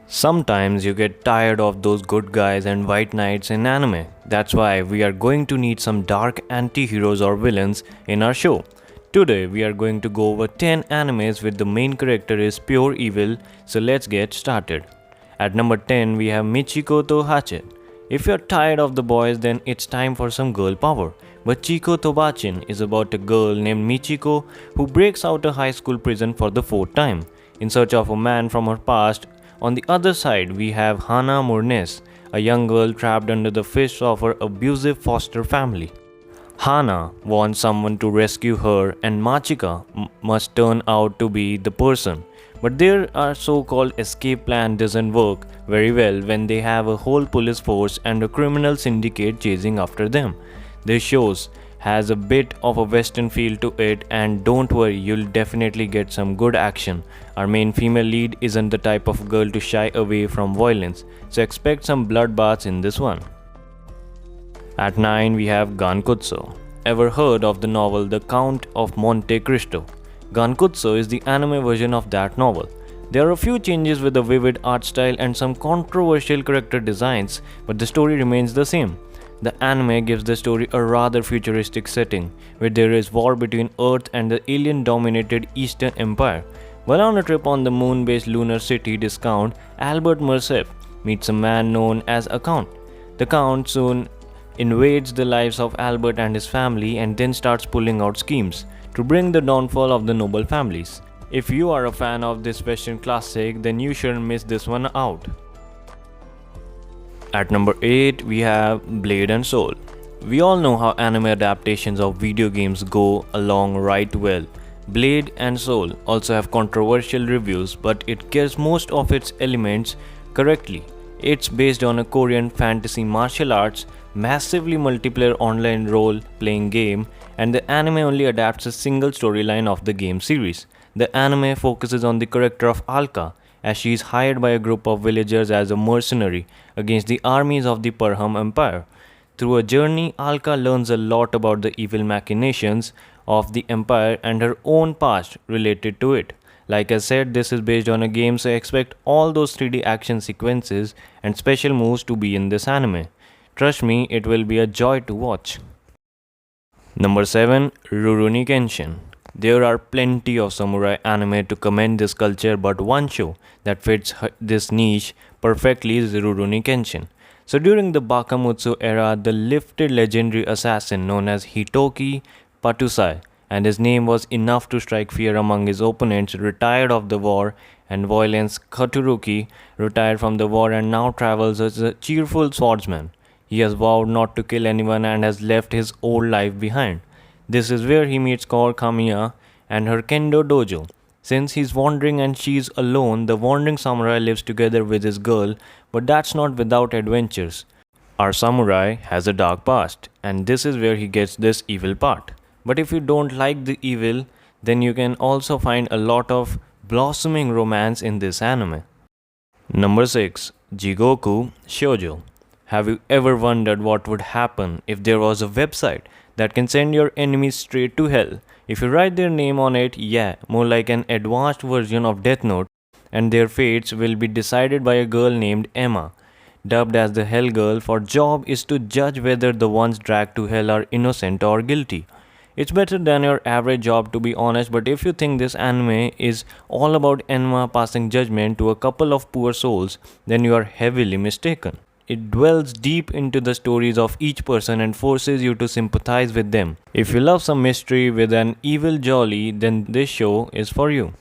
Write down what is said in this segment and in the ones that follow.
Sometimes you get tired of those good guys and white knights in anime. That's why we are going to need some dark anti-heroes or villains in our show. Today we are going to go over 10 animes with the main character is pure evil, so let's get started. At number 10 we have Michiko to Hachin. If you're tired of the boys, then it's time for some girl power. But Chiko Tobachin is about a girl named Michiko who breaks out of high school prison for the fourth time in search of a man from her past. On the other side, we have Hana Murnes, a young girl trapped under the fists of her abusive foster family. Hana wants someone to rescue her, and Machika must turn out to be the person. But their so-called escape plan doesn't work very well when they have a whole police force and a criminal syndicate chasing after them. This shows has a bit of a western feel to it, and don't worry, you'll definitely get some good action. Our main female lead isn't the type of girl to shy away from violence, so expect some bloodbaths in this one. At 9 we have Gankutsuou. Ever heard of the novel The Count of Monte Cristo? Gankutsuou is the anime version of that novel. There are a few changes with the vivid art style and some controversial character designs, but the story remains the same. The anime gives the story a rather futuristic setting, where there is war between Earth and the alien-dominated Eastern Empire. While on a trip on the moon-based lunar city Discount, Albert Mercef meets a man known as a Count. The Count soon invades the lives of Albert and his family and then starts pulling out schemes to bring the downfall of the noble families. If you are a fan of this Western classic, then you shouldn't miss this one out. At number 8 we have Blade and Soul. We all know how anime adaptations of video games go along right well. Blade and Soul also have controversial reviews, but it gets most of its elements correctly. It's based on a Korean fantasy martial arts, massively multiplayer online role-playing game, and the anime only adapts a single storyline of the game series. The anime focuses on the character of Alka, as she is hired by a group of villagers as a mercenary against the armies of the Parham Empire. Through a journey, Alka learns a lot about the evil machinations of the empire and her own past related to it. Like I said, this is based on a game, so expect all those 3D action sequences and special moves to be in this anime. Trust me, it will be a joy to watch. Number 7. Ruroni Kenshin. There are plenty of samurai anime to commend this culture, but one show that fits this niche perfectly is Ruroni Kenshin. So during the Bakamutsu era, the lifted legendary assassin known as Hitoki Patusai, and his name was enough to strike fear among his opponents, retired of the war and violence. Katuruki retired from the war and now travels as a cheerful swordsman. He has vowed not to kill anyone and has left his old life behind. This is where he meets Kor Kamiya and her kendo dojo. Since he's wandering and she's alone, the wandering samurai lives together with his girl, but that's not without adventures. Our samurai has a dark past, and this is where he gets this evil part. But if you don't like the evil, then you can also find a lot of blossoming romance in this anime. Number 6. Jigoku Shoujo. Have you ever wondered what would happen if there was a website that can send your enemies straight to hell? If you write their name on it, yeah, more like an advanced version of Death Note, and their fates will be decided by a girl named Emma, dubbed as the Hell Girl, for job is to judge whether the ones dragged to hell are innocent or guilty. It's better than your average job, to be honest, but if you think this anime is all about Emma passing judgment to a couple of poor souls, then you are heavily mistaken. It dwells deep into the stories of each person and forces you to sympathize with them. If you love some mystery with an evil jolly, then this show is for you.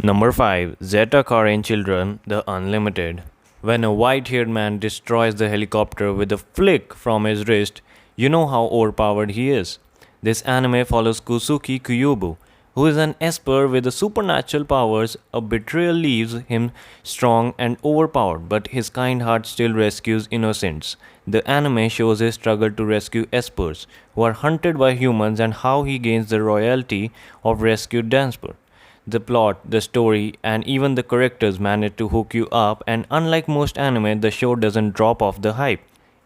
Number 5. Zeta Karen Children, The Unlimited. When a white-haired man destroys the helicopter with a flick from his wrist, you know how overpowered he is. This anime follows Kusuki Kyubu, who is an esper with the supernatural powers. A betrayal leaves him strong and overpowered, but his kind heart still rescues innocents. The anime shows his struggle to rescue espers, who are hunted by humans, and how he gains the royalty of rescued esper. The plot, the story, and even the characters manage to hook you up, and unlike most anime, the show doesn't drop off the hype.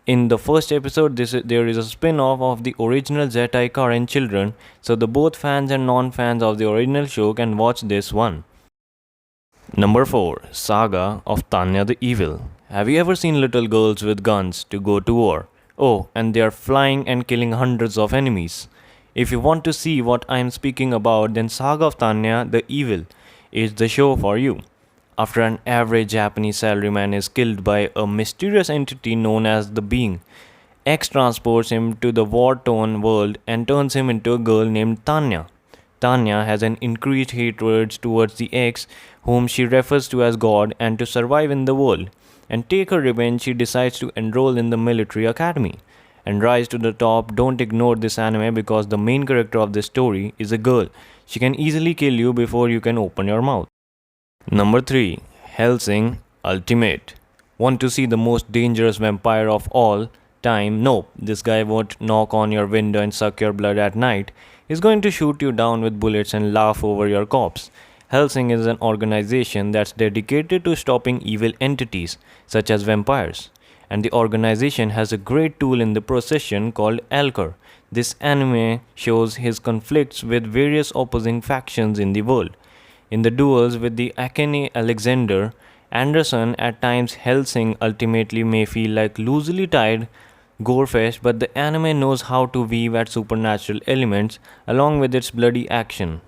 In the first episode, there is a spin-off of the original Zeta Karen Children, so the both fans and non-fans of the original show can watch this one. Number 4. Saga of Tanya the Evil. Have you ever seen little girls with guns to go to war? Oh, and they are flying and killing hundreds of enemies. If you want to see what I am speaking about, then Saga of Tanya the Evil is the show for you. After an average Japanese salaryman is killed by a mysterious entity known as the Being, X transports him to the war-torn world and turns him into a girl named Tanya. Tanya has an increased hatred towards the X, whom she refers to as God, and to survive in the world and take her revenge, she decides to enroll in the military academy and rise to the top. Don't ignore this anime because the main character of this story is a girl. She can easily kill you before you can open your mouth. Number 3. Helsing Ultimate. Want to see the most dangerous vampire of all time? Nope, this guy won't knock on your window and suck your blood at night. He's going to shoot you down with bullets and laugh over your corpse. Helsing is an organization that's dedicated to stopping evil entities, such as vampires. And the organization has a great tool in the procession called Alcor. This anime shows his conflicts with various opposing factions in the world. In the duels with the Akane Alexander Anderson, at times Helsing ultimately may feel like loosely tied gorefest, but the anime knows how to weave at supernatural elements along with its bloody action.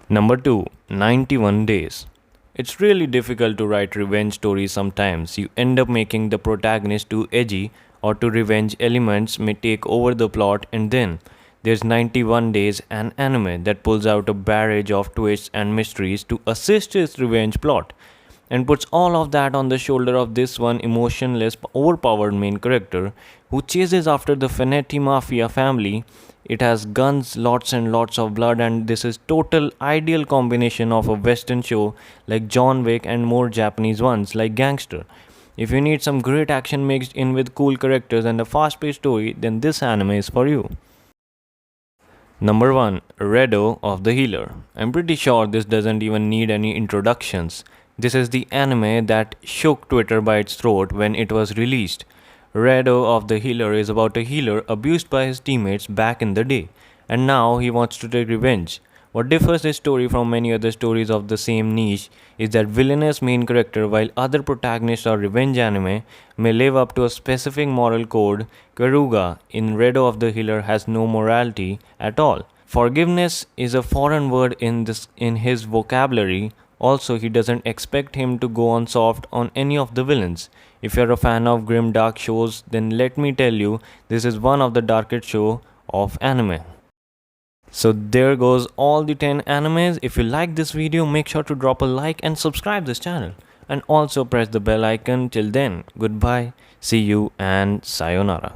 Number 2. 91 Days. It's really difficult to write revenge stories sometimes. You end up making the protagonist too edgy, or to revenge elements may take over the plot, and then there's 91 Days, an anime that pulls out a barrage of twists and mysteries to assist its revenge plot, and puts all of that on the shoulder of this one emotionless, overpowered main character who chases after the Finetti Mafia family. It has guns, lots and lots of blood, and this is total ideal combination of a western show like John Wick and more Japanese ones like Gangster. If you need some great action mixed in with cool characters and a fast-paced story, then this anime is for you. Number 1. Redo of the Healer. I'm pretty sure this doesn't even need any introductions. This is the anime that shook Twitter by its throat when it was released. Redo of the Healer is about a healer abused by his teammates back in the day, and now he wants to take revenge. What differs this story from many other stories of the same niche is that villainous main character, while other protagonists or revenge anime may live up to a specific moral code, Karuga in Redo of the Healer has no morality at all. Forgiveness is a foreign word in his vocabulary. Also, he doesn't expect him to go on soft on any of the villains. If you're a fan of grim dark shows, then let me tell you, this is one of the darkest show of anime. So there goes all the 10 animes. If you like this video, make sure to drop a like and subscribe this channel. And also press the bell icon. Till then, goodbye, see you and sayonara.